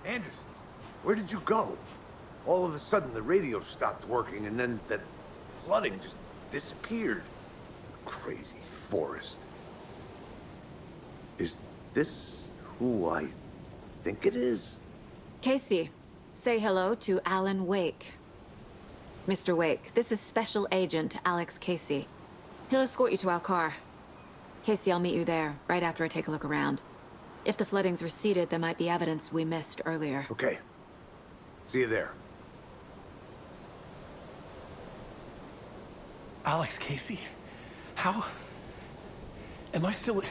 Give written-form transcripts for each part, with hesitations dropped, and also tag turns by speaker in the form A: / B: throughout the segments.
A: Anderson, where did you go? All of a sudden, the radio stopped working, and then that flooding just disappeared. Crazy forest. Is this who I think it is?
B: Casey, say hello to Alan Wake. Mr. Wake, this is Special Agent Alex Casey. He'll escort you to our car. Casey, I'll meet you there, right after I take a look around. If the flooding's receded, there might be evidence we missed earlier.
A: Okay. See you there.
C: Alex Casey? How? Am I still...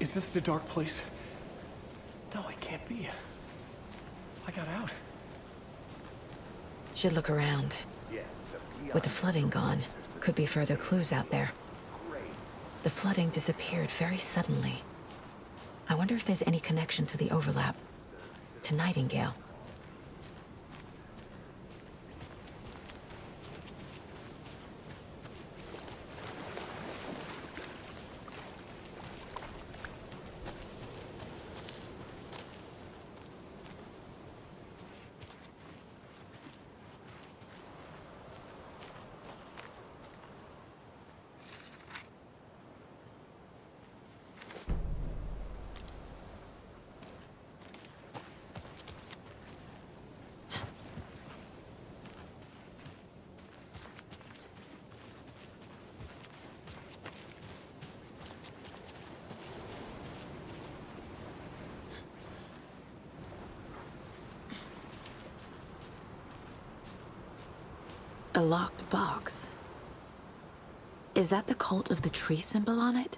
C: Is this the dark place? No, it can't be. I got out.
B: Should look around. With the flooding gone, could be further clues out there. The flooding disappeared very suddenly. I wonder if there's any connection to the overlap. To Nightingale. A locked box. Is that the cult of the tree symbol on it?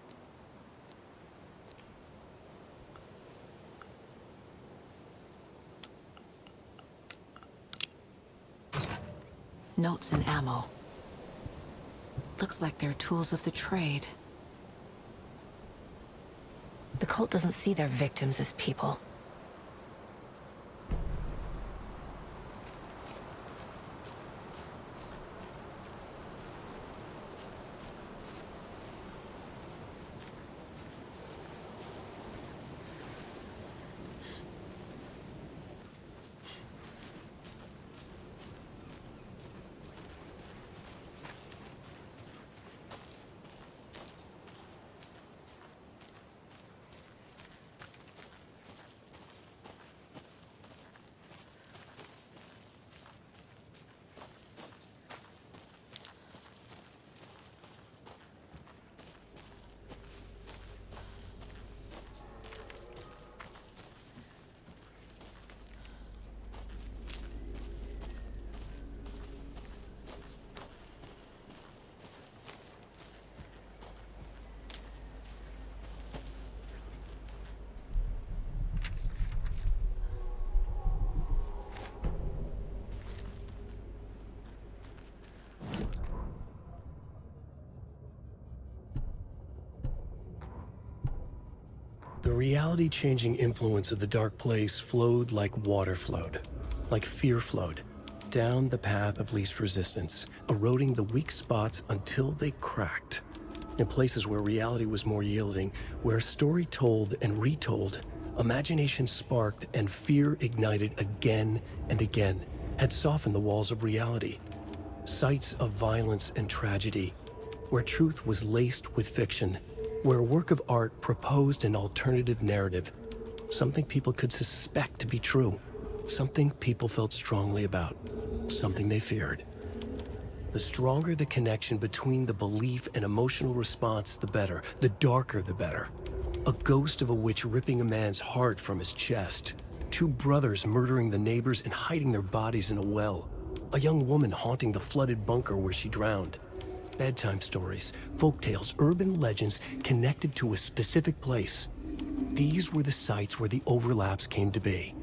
B: Notes and ammo. Looks like they're tools of the trade. The cult doesn't see their victims as people.
C: The reality-changing influence of the dark place flowed like water flowed, like fear flowed, down the path of least resistance, eroding the weak spots until they cracked. In places where reality was more yielding, where story told and retold, imagination sparked and fear ignited again and again, had softened the walls of reality. Sites of violence and tragedy, where truth was laced with fiction, where a work of art proposed an alternative narrative, something people could suspect to be true, something people felt strongly about, something they feared. The stronger the connection between the belief and emotional response, the better. The darker, the better. A ghost of a witch ripping a man's heart from his chest. Two brothers murdering the neighbors and hiding their bodies in a well. A young woman haunting the flooded bunker where she drowned. Bedtime stories, folktales, urban legends connected to a specific place. These were the sites where the overlaps came to be.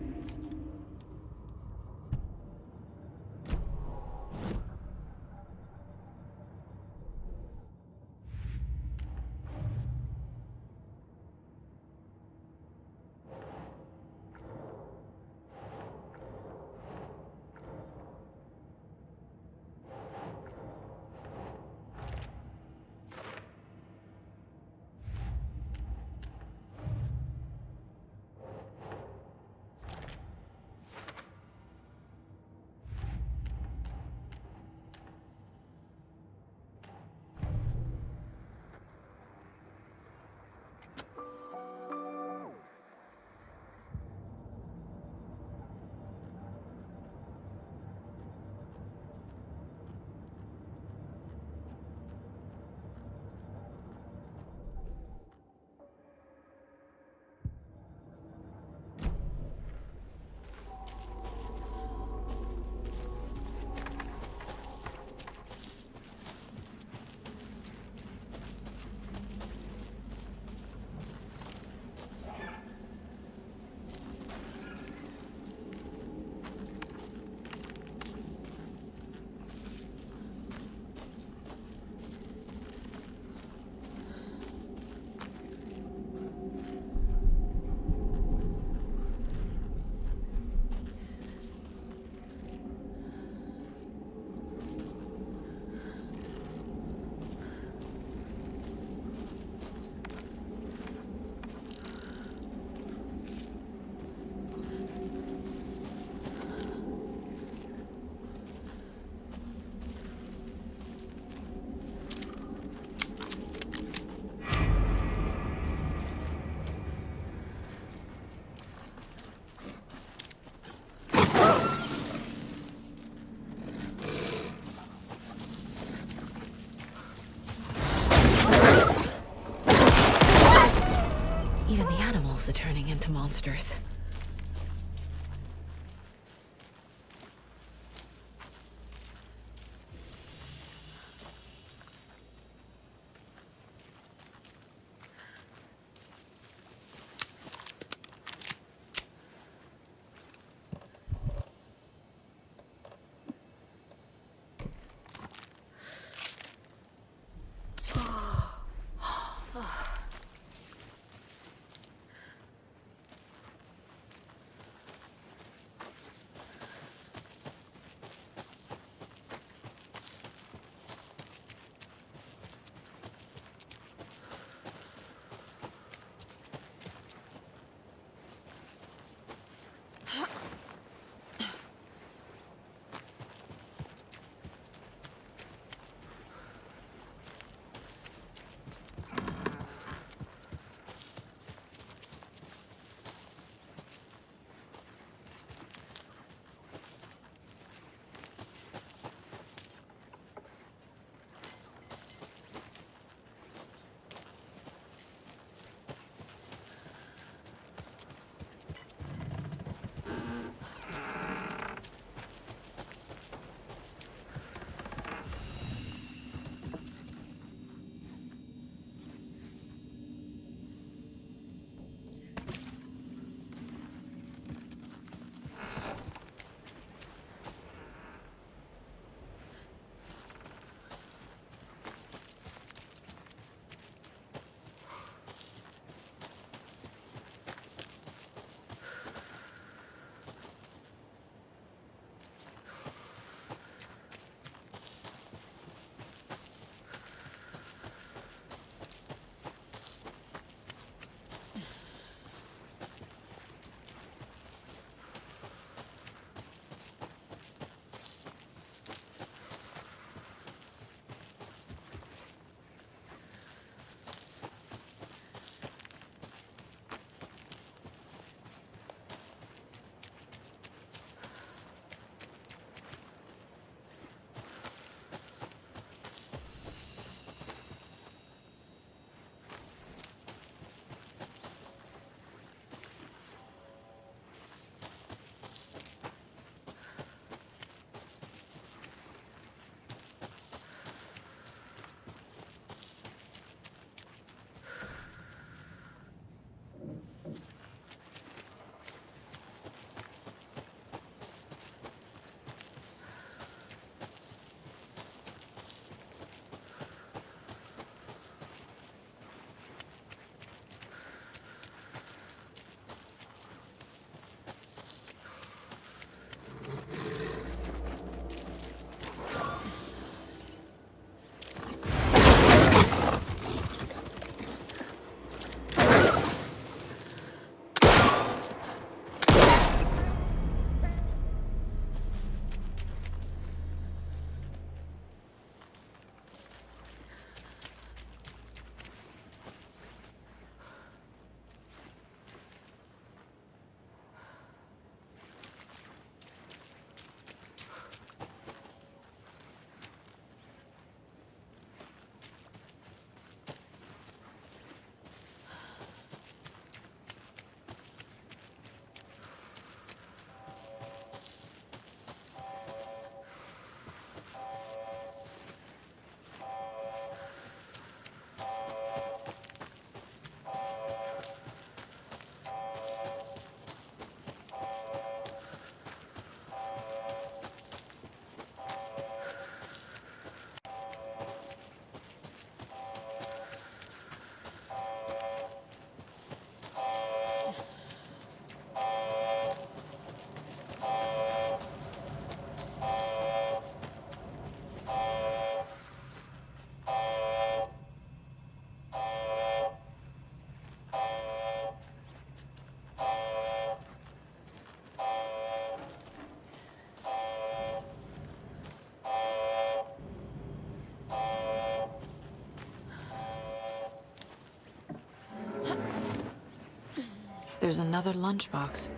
B: monsters. There's another lunchbox.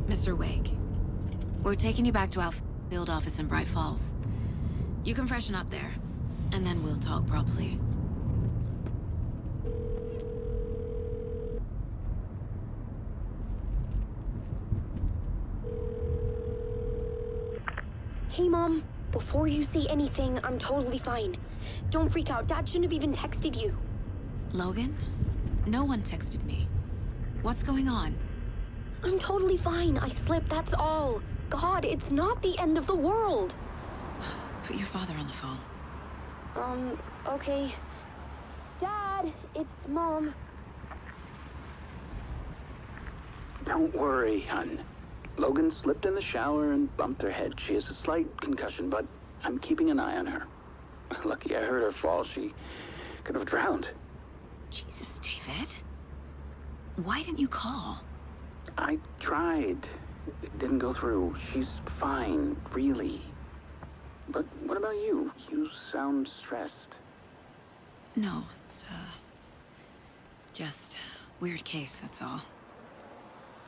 B: Mr. Wake, we're taking you back to our field office in Bright Falls. You can freshen up there, and then we'll talk properly.
D: Hey, Mom. Before you say anything, I'm totally fine. Don't freak out. Dad shouldn't have even texted you.
B: Logan? No one texted me. What's going on?
D: I'm totally fine. I slipped, that's all. God, it's not the end of the world.
B: Put your father on the phone.
D: Okay. Dad, it's Mom.
E: Don't worry, hon. Logan slipped in the shower and bumped her head. She has a slight concussion, but I'm keeping an eye on her. Lucky I heard her fall. She could have drowned.
B: Jesus, David. Why didn't you call?
E: I tried. It didn't go through. She's fine, really. But what about you? You sound stressed.
B: No, it's, just weird case, that's all.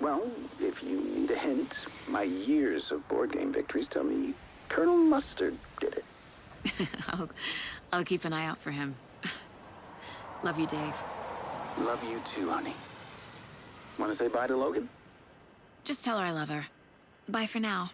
E: Well, if you need a hint, my years of board game victories tell me Colonel Mustard did it.
B: I'll keep an eye out for him. Love you, Dave.
E: Love you too, honey. Want to say bye to Logan?
B: Just tell her I love her. Bye for now.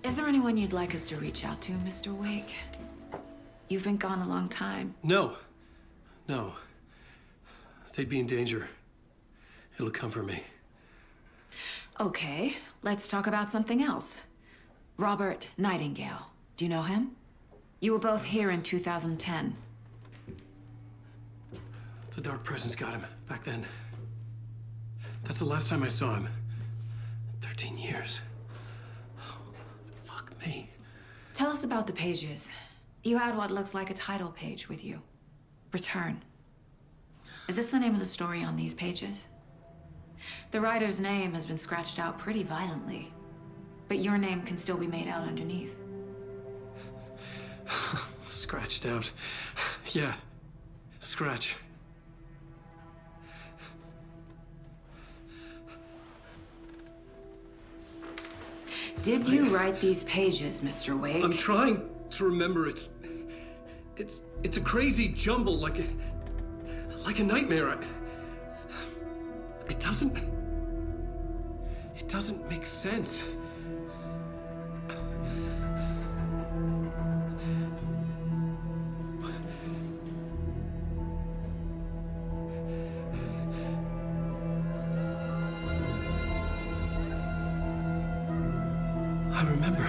B: Is there anyone you'd like us to reach out to, Mr. Wake? You've been gone a long time.
C: No. No. They'd be in danger. It'll come for me.
B: Okay, let's talk about something else. Robert Nightingale. Do you know him? You were both here in 2010.
C: The Dark Presence got him back then. That's the last time I saw him. 13 years. Fuck me.
B: Tell us about the pages. You had what looks like a title page with you. Return. Is this the name of the story on these pages? The writer's name has been scratched out pretty violently, but your name can still be made out underneath.
C: Scratched out. Yeah. Scratch.
B: Did you write these pages, Mr. Wake?
C: I'm trying to remember. It's a crazy jumble, like a nightmare. It doesn't make sense. I remember.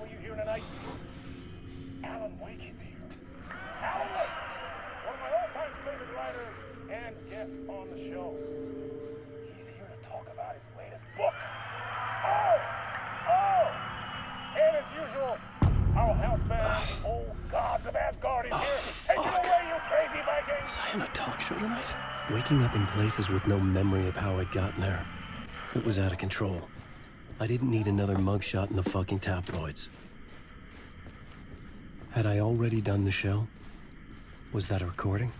F: for you here tonight? Alan Wake is here. Alan Wake, one of my all-time favorite writers and guests on the show. He's here to talk about his latest book. And as usual, our house band, the old gods of Asgard, is here. Take it away, you crazy Vikings!
C: Was I on a talk show tonight? Waking up in places with no memory of how I'd gotten there. It was out of control. I didn't need another mugshot in the fucking tabloids. Had I already done the show? Was that a recording?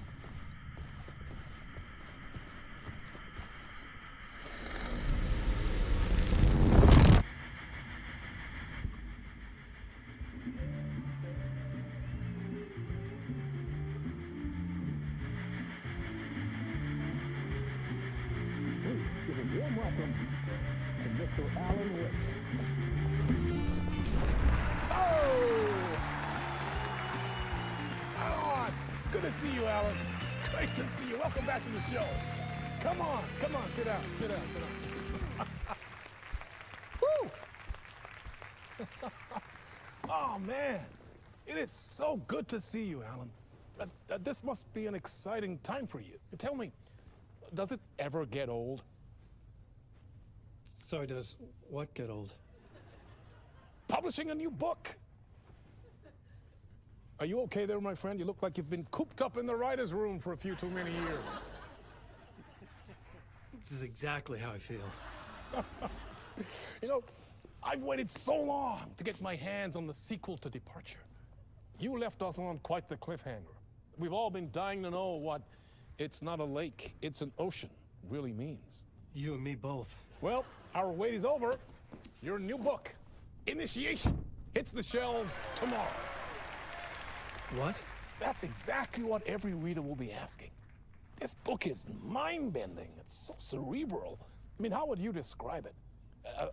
F: Good to see you, Alan. Great to see you. Welcome back to the show. Come on, sit down. Woo! Oh, man. It is so good to see you, Alan. This must be an exciting time for you. Tell me, does it ever get old?
C: Sorry, does what get old?
F: Publishing a new book. Are you okay there, my friend? You look like you've been cooped up in the writer's room for a few too many years.
C: This is exactly how I feel.
F: You know, I've waited so long to get my hands on the sequel to Departure. You left us on quite the cliffhanger. We've all been dying to know what "it's not a lake, it's an ocean" really means.
C: You and me both.
F: Well, our wait is over. Your new book, Initiation, hits the shelves tomorrow.
C: What?
F: That's exactly what every reader will be asking. This book is mind-bending. It's so cerebral. I mean, how would you describe it?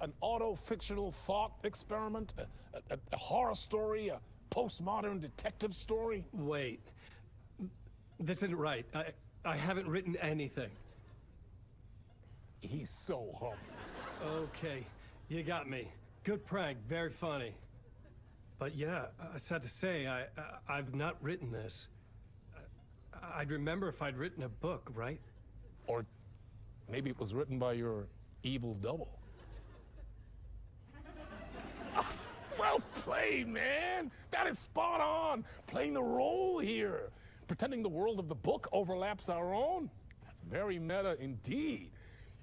F: An auto-fictional thought experiment? A horror story? A postmodern detective story?
C: Wait. This isn't right. I haven't written anything.
F: He's so humble.
C: Okay, you got me. Good prank, very funny. But yeah, sad to say, I've not written this. I'd remember if I'd written a book, right?
F: Or maybe it was written by your evil double. Well played, man! That is spot on! Playing the role here. Pretending the world of the book overlaps our own. That's very meta indeed.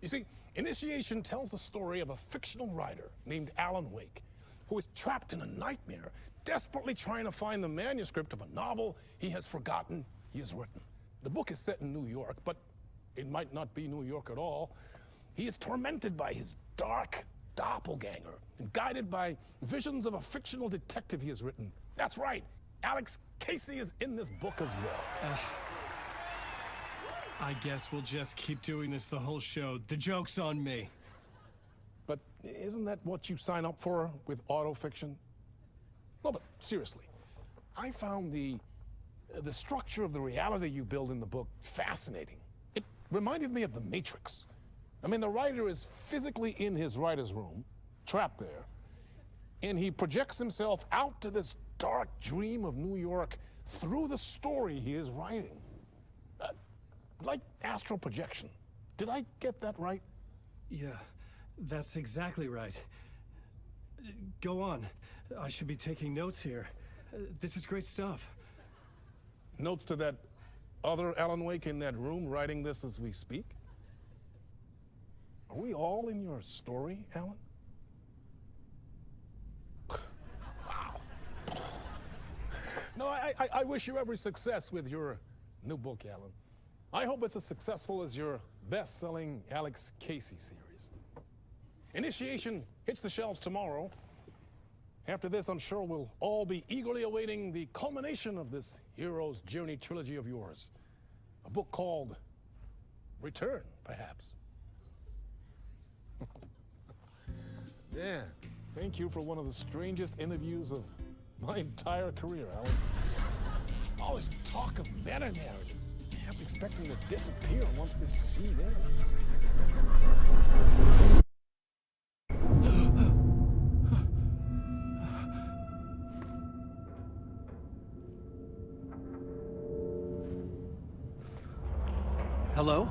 F: You see, Initiation tells the story of a fictional writer named Alan Wake, who is trapped in a nightmare, desperately trying to find the manuscript of a novel he has forgotten he has written. The book is set in New York, but it might not be New York at all. He is tormented by his dark doppelganger and guided by visions of a fictional detective he has written. That's right, Alex Casey is in this book as well.
C: I guess we'll just keep doing this the whole show. The joke's on me.
F: But isn't that what you sign up for with autofiction? No, but seriously, I found the structure of the reality you build in the book fascinating. It reminded me of The Matrix. I mean, the writer is physically in his writer's room, trapped there, and he projects himself out to this dark dream of New York through the story he is writing. Like astral projection. Did I get that right?
C: Yeah, that's exactly right. Go on. I should be taking notes here. This is great stuff.
F: Notes to that other Alan Wake in that room writing this as we speak? Are we all in your story, Alan? Wow. No, I wish you every success with your new book, Alan. I hope it's as successful as your best-selling Alex Casey series. Initiation hits the shelves tomorrow. After this, I'm sure we'll all be eagerly awaiting the culmination of this hero's journey trilogy of yours. A book called Return, perhaps. Yeah, thank you for one of the strangest interviews of my entire career, Alan. All this talk of meta-narratives. I'm expecting to disappear once this scene ends.
C: Hello?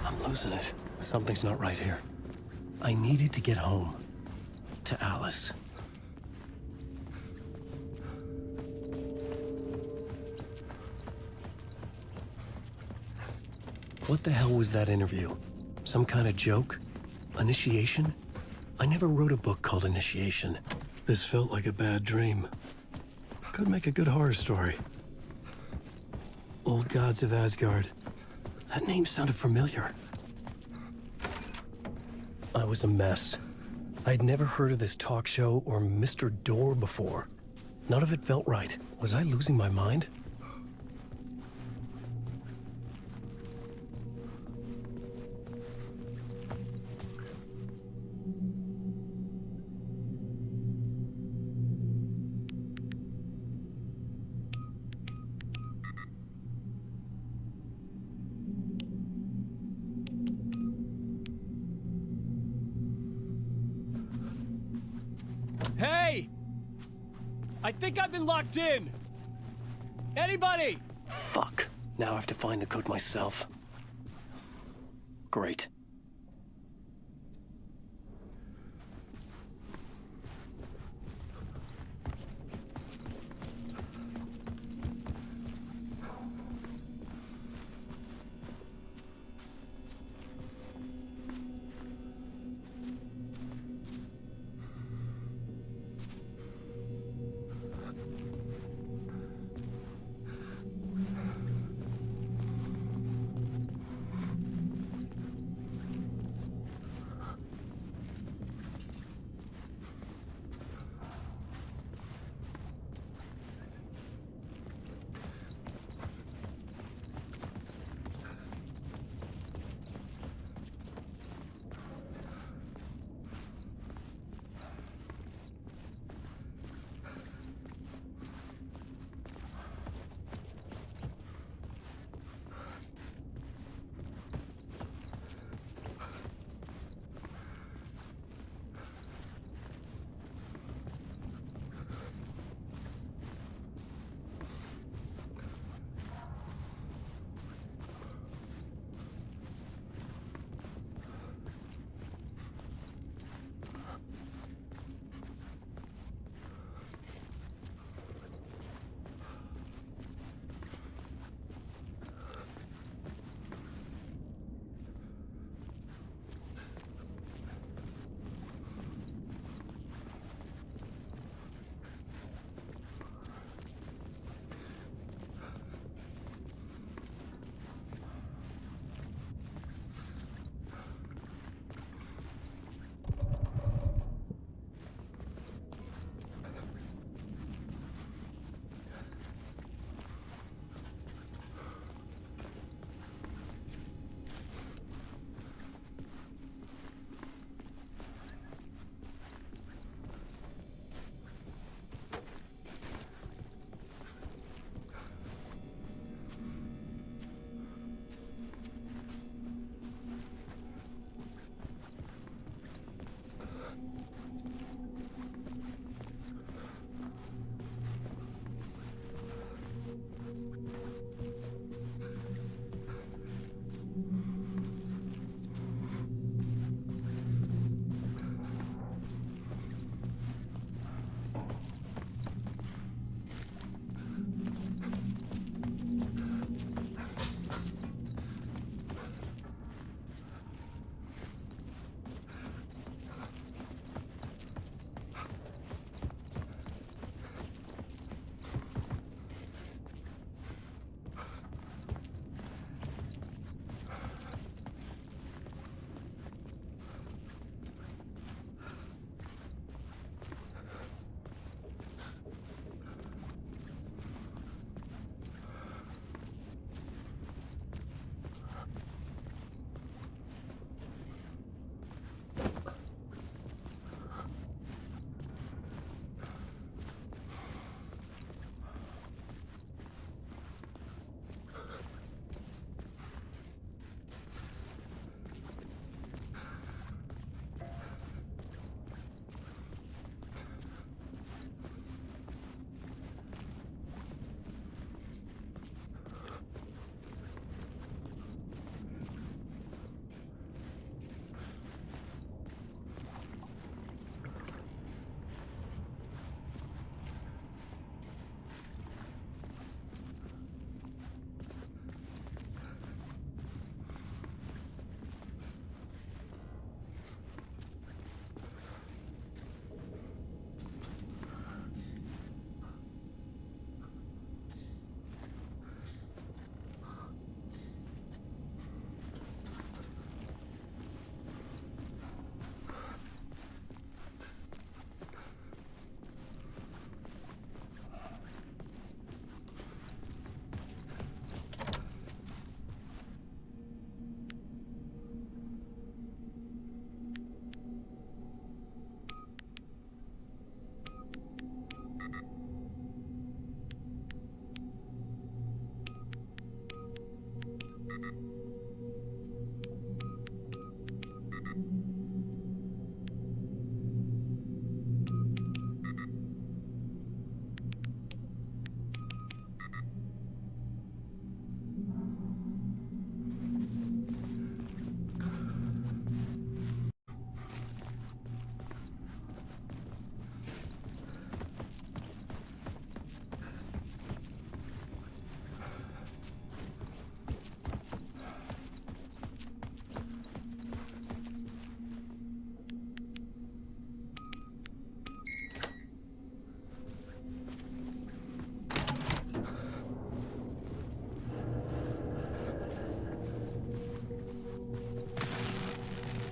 C: I'm losing it. Something's not right here. I needed to get home. To Alice. What the hell was that interview? Some kind of joke? Initiation? I never wrote a book called Initiation. This felt like a bad dream. Could make a good horror story. Old Gods of Asgard. That name sounded familiar. I was a mess. I'd never heard of this talk show or Mr. Door before. None of it felt right. Was I losing my mind?
G: Hey! I think I've been locked in! Anybody?
C: Fuck. Now I have to find the code myself. Great.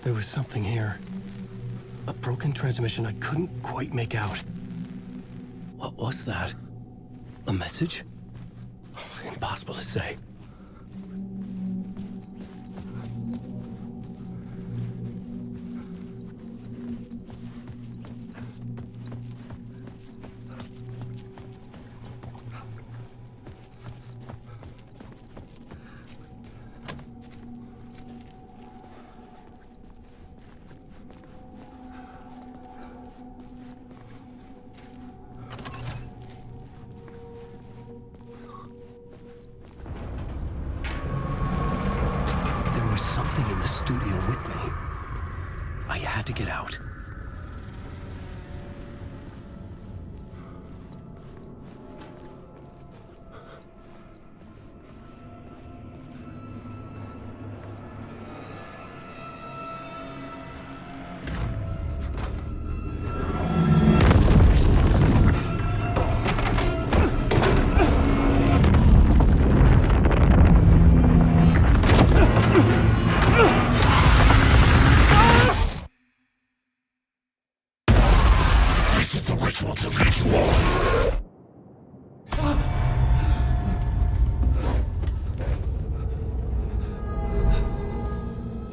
C: There was something here. A broken transmission I couldn't quite make out. What was that? A message? Impossible to say. Something in the studio with me. I had to get out.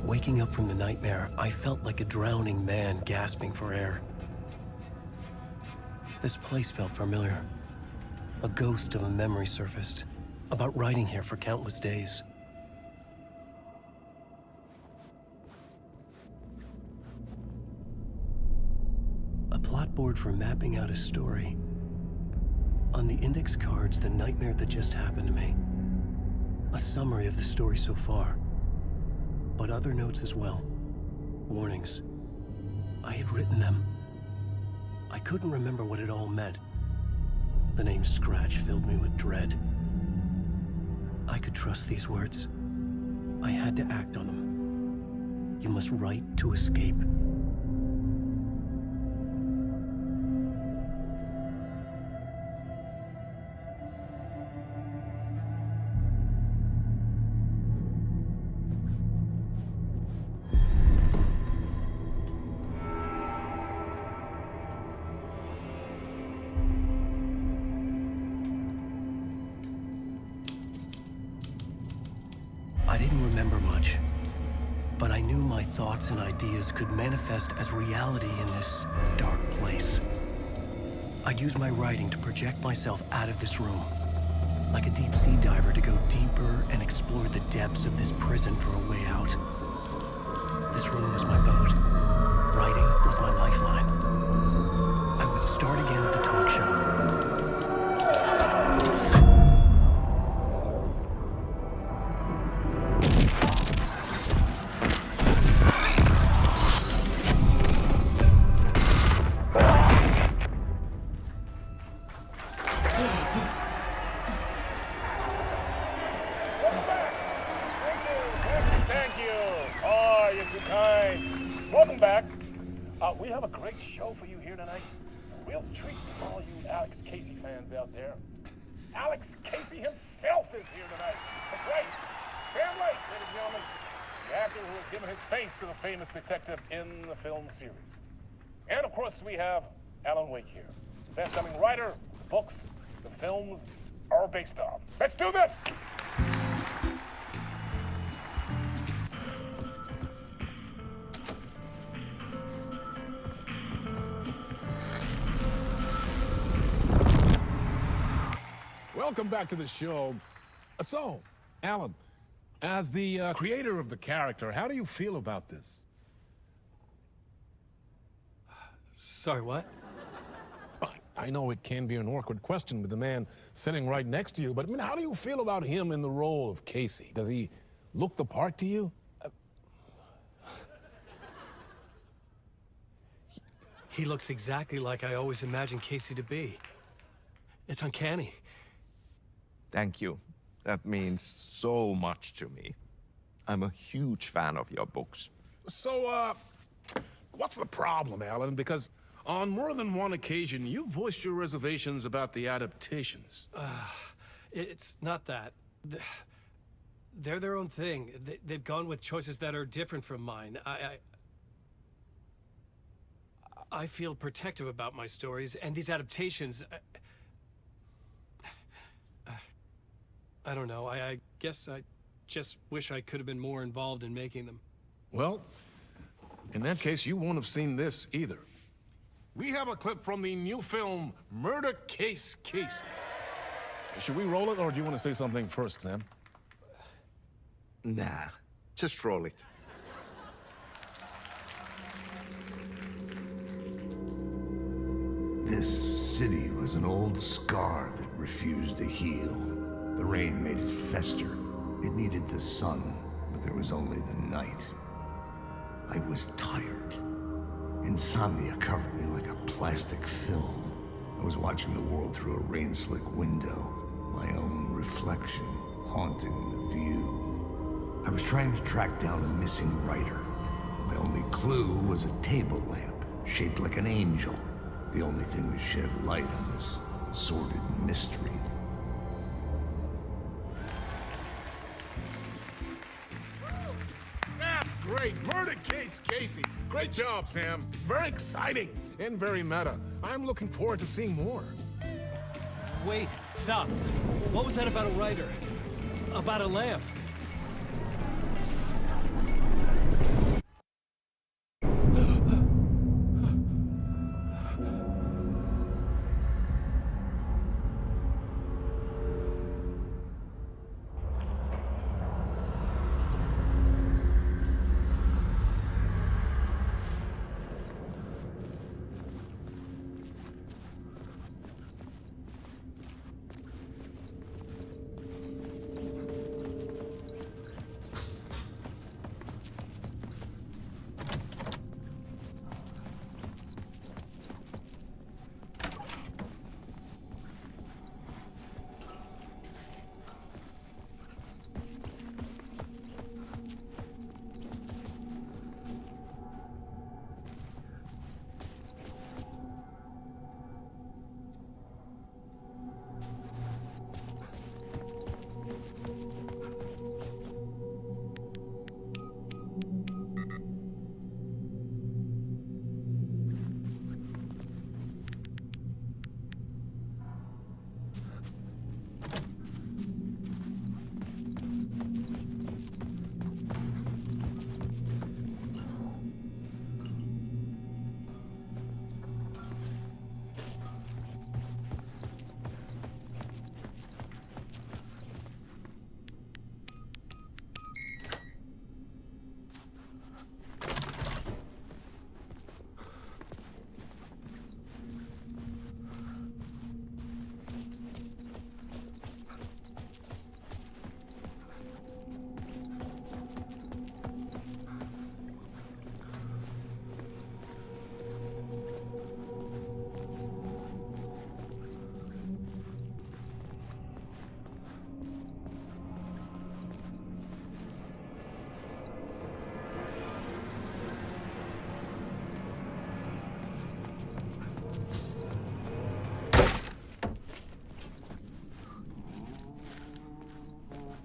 C: Waking up from the nightmare, I felt like a drowning man gasping for air. This place felt familiar. A ghost of a memory surfaced, about riding here for countless days. A plot board for mapping out a story. On the index cards, the nightmare that just happened to me. A summary of the story so far. But other notes as well. Warnings. I had written them. I couldn't remember what it all meant. The name Scratch filled me with dread. I could trust these words. I had to act on them. You must write to escape. I didn't remember much, but I knew my thoughts and ideas could manifest as reality in this dark place. I'd use my writing to project myself out of this room, like a deep-sea diver to go deeper and explore the depths of this prison for a way out. This room was my boat. Writing was my lifeline. I would start again at the talk show.
F: Welcome back. We have a great show for you here tonight. A real treat for all you Alex Casey fans out there. Alex Casey himself is here tonight. That's right. Sam Lake, ladies and gentlemen, the actor who has given his face to the famous detective in the film series. And of course, we have Alan Wake here, best-selling writer, the books, the films are based on. Let's do this! Welcome back to the show. So, Alan, as the creator of the character, how do you feel about this?
G: Sorry, what?
F: I know it can be an awkward question with the man sitting right next to you, but I mean, how do you feel about him in the role of Casey? Does he look the part to you?
G: He looks exactly like I always imagined Casey to be. It's uncanny.
H: Thank you. That means so much to me. I'm a huge fan of your books.
F: So, what's the problem, Alan? Because on more than one occasion, you voiced your reservations about the adaptations.
G: It's not that. They're their own thing. They've gone with choices that are different from mine. I feel protective about my stories, and these adaptations... I don't know, I guess I just wish I could have been more involved in making them.
F: Well, in that case, you won't have seen this either. We have a clip from the new film, Murder Case Casey. Should we roll it, or do you want to say something first, Sam?
H: Nah, just roll it.
A: This city was an old scar that refused to heal. The rain made it fester. It needed the sun, but there was only the night. I was tired. Insomnia covered me like a plastic film. I was watching the world through a rain-slick window, my own reflection haunting the view. I was trying to track down a missing writer. My only clue was a table lamp, shaped like an angel. The only thing that shed light on this sordid mystery.
F: That's great! Murder Case Casey! Great job, Sam. Very exciting and very meta. I'm looking forward to seeing more.
G: Wait, stop. What was that about a writer? About a lamp?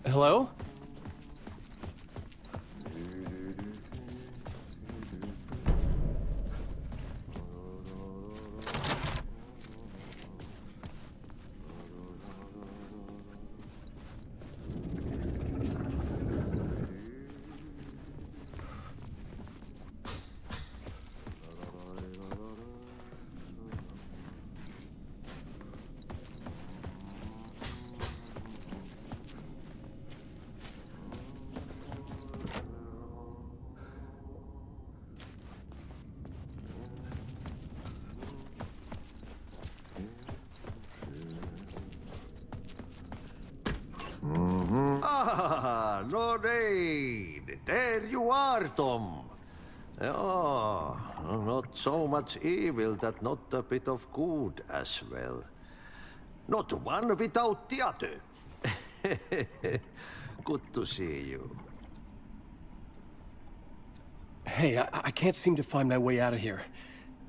G: Hello?
I: Ah, Lorraine! There you are, Tom. Oh, not so much evil that not a bit of good as well. Not one without the other. Good to see you.
G: Hey, I can't seem to find my way out of here.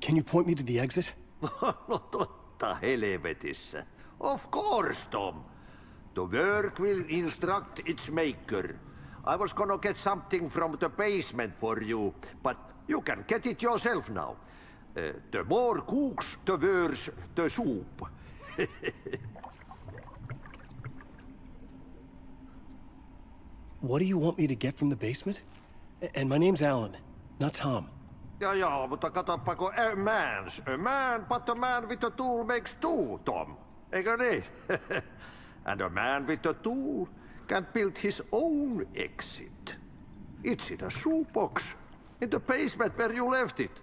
G: Can you point me to the exit?
I: No totta helvetissä. Of course, Tom. The work will instruct its maker. I was gonna get something from the basement for you, but you can get it yourself now. The more cooks, the worse the soup.
C: What do you want me to get from the basement? And my name's Alan, not Tom.
I: Ja, mutta katsoppa, a man, but a man with a tool makes two, Tom. Eikö niin? And a man with a tool can build his own exit. It's in a shoebox, in the basement where you left it.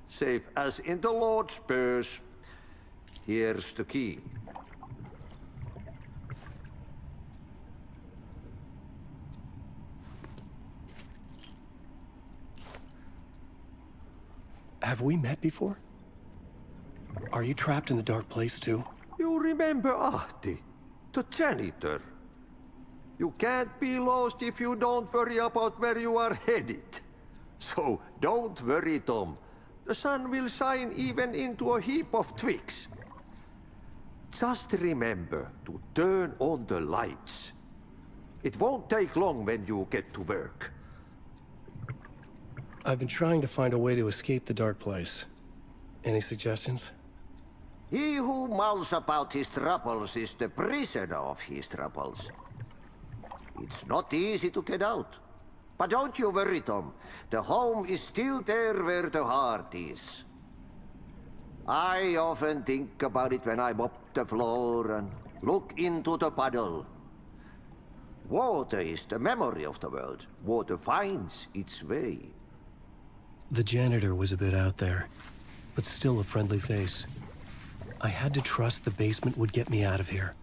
I: Safe as in the Lord's purse. Here's the key.
C: Have we met before? Are you trapped in the dark place too?
I: You remember Ahti, the janitor. You can't be lost if you don't worry about where you are headed. So don't worry, Tom. The sun will shine even into a heap of twigs. Just remember to turn on the lights. It won't take long when you get to work.
C: I've been trying to find a way to escape the dark place. Any suggestions?
I: He who mouths about his troubles is the prisoner of his troubles. It's not easy to get out. But don't you worry, Tom. The home is still there where the heart is. I often think about it when I mop the floor and look into the puddle. Water is the memory of the world. Water finds its way.
C: The janitor was a bit out there, but still a friendly face. I had to trust the basement would get me out of here.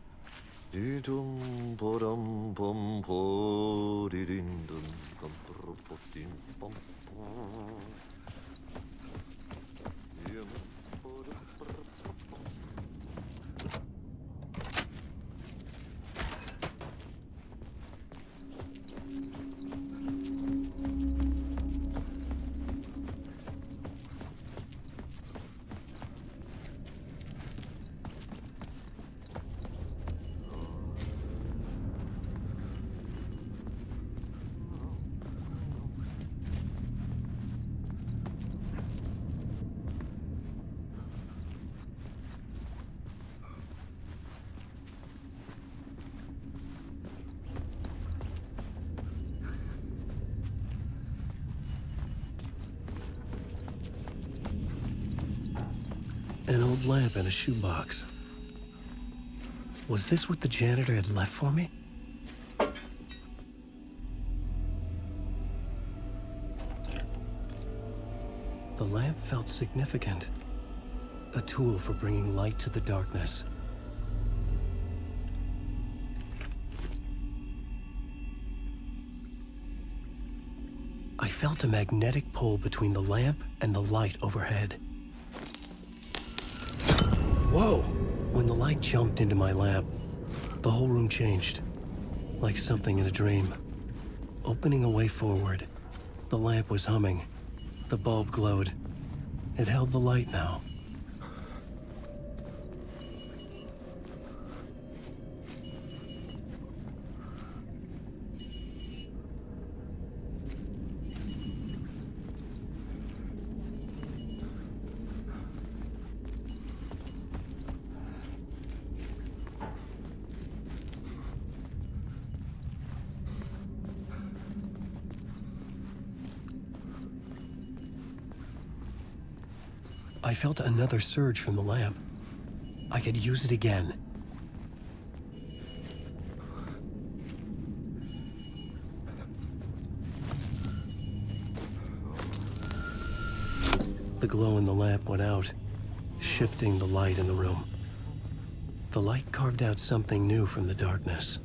C: An old lamp in a shoebox. Was this what the janitor had left for me? The lamp felt significant. A tool for bringing light to the darkness. I felt a magnetic pull between the lamp and the light overhead. Whoa! When the light jumped into my lamp, the whole room changed. Like something in a dream. Opening a way forward, the lamp was humming. The bulb glowed. It held the light now. I felt another surge from the lamp. I could use it again. The glow in the lamp went out, shifting the light in the room. The light carved out something new from the darkness.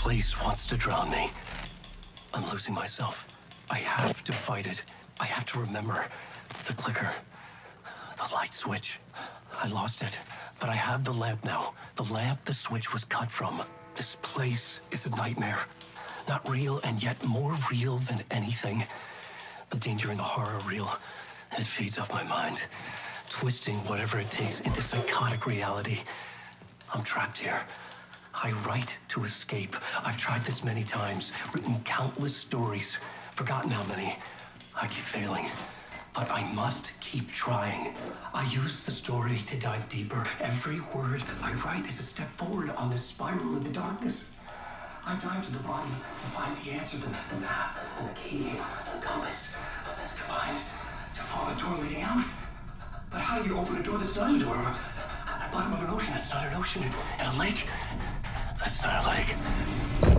C: place wants to drown me. I'm losing myself. I have to fight it. I have to remember. The clicker. The light switch. I lost it. But I have the lamp now. The lamp the switch was cut from. This place is a nightmare. Not real, and yet more real than anything. The danger and the horror real. It feeds off my mind. Twisting whatever it takes into psychotic reality. I'm trapped here. I write to escape. I've tried this many times, written countless stories, forgotten how many. I keep failing, but I must keep trying. I use the story to dive deeper. Every word I write is a step forward on this spiral into darkness. I dive to the bottom to find the answer, the map, and the key, and the compass. It's combined to form a door leading out. But how do you open a door that's not a door? At the bottom of an ocean that's not an ocean, and a lake that's not a lake.